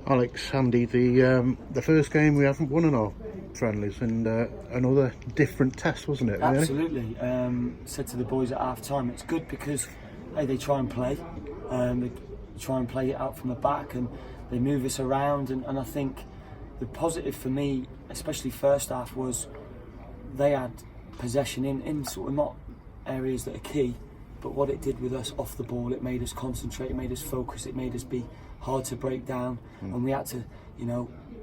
Alex, Andy, the first game we haven't won in our friendlies, and another different test, wasn't it? Really? Absolutely. Said to the boys at half time, it's good because they try and play. They try and play it out from the back, and they move us around. And I think the positive for me, especially first half, was they had possession in sort of not areas that are key, but what it did with us off the ball, it made us concentrate, it made us focus, it made us be hard to break down, and we had to,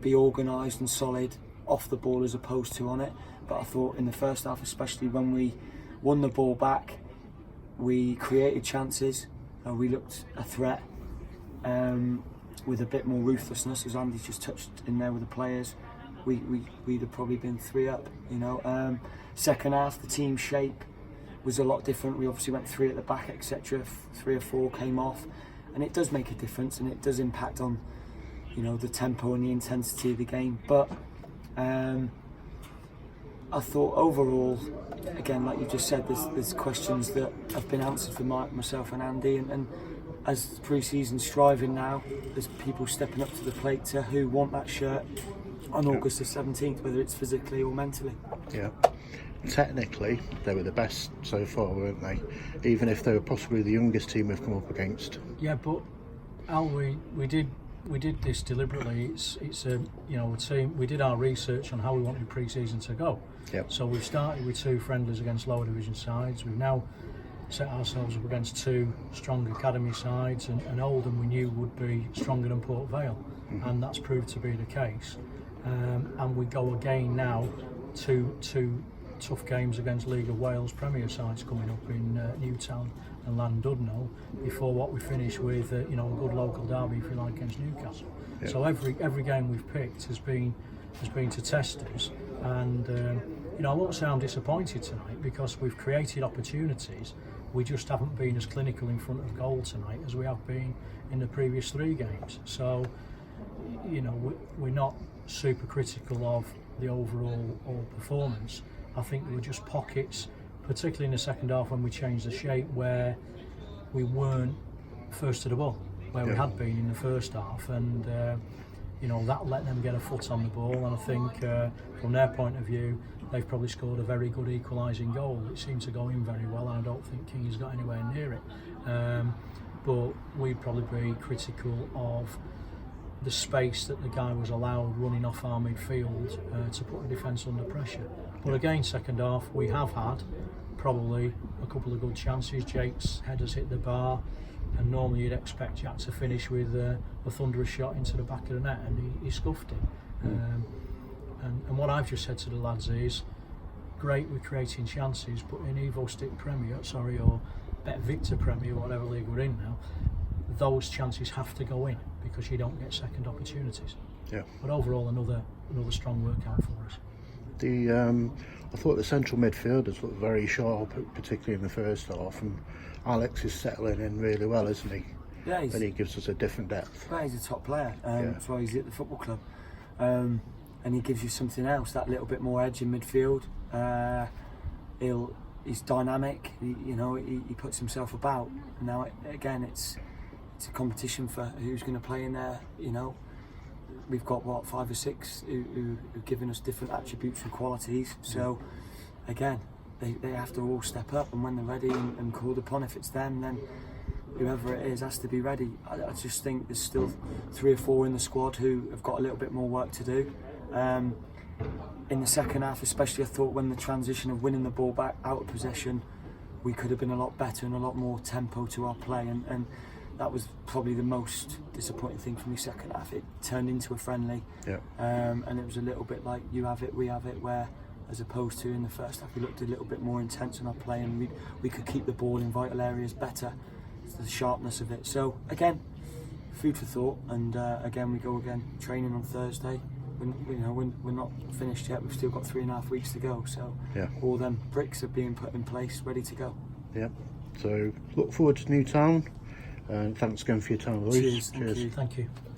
be organised and solid off the ball as opposed to on it. But I thought in the first half, especially when we won the ball back, we created chances, we looked a threat with a bit more ruthlessness, as Andy just touched in there with the players. We'd have probably been 3 up. Second half, the team shape was a lot different. We obviously went 3 at the back, etc. 3 or 4 came off, and it does make a difference, and it does impact on the tempo and the intensity of the game. But I thought overall, again, like you just said, there's questions that have been answered for myself and Andy, and as pre-season striving now, there's people stepping up to the plate to who want that shirt on August the 17th, whether it's physically or mentally. Yeah. Technically, they were the best so far, weren't they? Even if they were possibly the youngest team we've come up against. Yeah, but Al, we did this deliberately. It's a team. We did our research on how we wanted pre-season to go. Yep. So we've started with 2 friendlies against lower division sides. We've now set ourselves up against 2 strong academy sides, and Oldham we knew would be stronger than Port Vale, and that's proved to be the case. And we go again now to 2 tough games against League of Wales Premier sides coming up in Newtown and Llandudno before what we finish with a good local derby, if you like, against Newcastle. Yeah. So every game we've picked has been to test us, and I won't say I'm disappointed tonight because we've created opportunities. We just haven't been as clinical in front of goal tonight as we have been in the previous 3 games. So we're not super critical of the overall performance. I think there were just pockets, particularly in the second half when we changed the shape, where we weren't first to the ball, where we had been in the first half, and that let them get a foot on the ball. And I think from their point of view, they've probably scored a very good equalising goal. It seemed to go in very well, and I don't think King's got anywhere near it. But we'd probably be critical of the space that the guy was allowed running off our midfield to put the defence under pressure. But again, second half, we have had probably a couple of good chances. Jake's headers hit the bar, and normally you'd expect Jack to finish with a thunderous shot into the back of the net, and he scuffed it. And what I've just said to the lads is, great we're creating chances, but in Evo Stick Premier, or Bet Victor Premier, whatever league we're in now, those chances have to go in because you don't get second opportunities. Yeah. But overall, another strong workout for us. I thought the central midfielders looked very sharp, particularly in the first half, and Alex is settling in really well, isn't he? Yeah, and he gives us a different depth. Yeah, he's a top player. That's why he's at the football club, and he gives you something else, that little bit more edge in midfield. He's dynamic. He puts himself about. Now again, it's a competition for who's going to play in there. We've got 5 or 6 who've given us different attributes and qualities. So again, they have to all step up, and when they're ready and called upon, if it's them, then whoever it is has to be ready. I just think there's still 3 or 4 in the squad who have got a little bit more work to do. In the second half especially, I thought when the transition of winning the ball back out of possession, we could have been a lot better and a lot more tempo to our play, and that was probably the most disappointing thing for me second half. It turned into a friendly, and it was a little bit like you have it, we have it, where as opposed to in the first half we looked a little bit more intense in our play, and we could keep the ball in vital areas better, the sharpness of it. So again, food for thought, and again we go again training on Thursday. We're not finished yet. We've still got 3.5 weeks to go, so all them bricks are being put in place, ready to go. So look forward to Newtown. Thanks again for your time, Louise. Cheers. Thank you.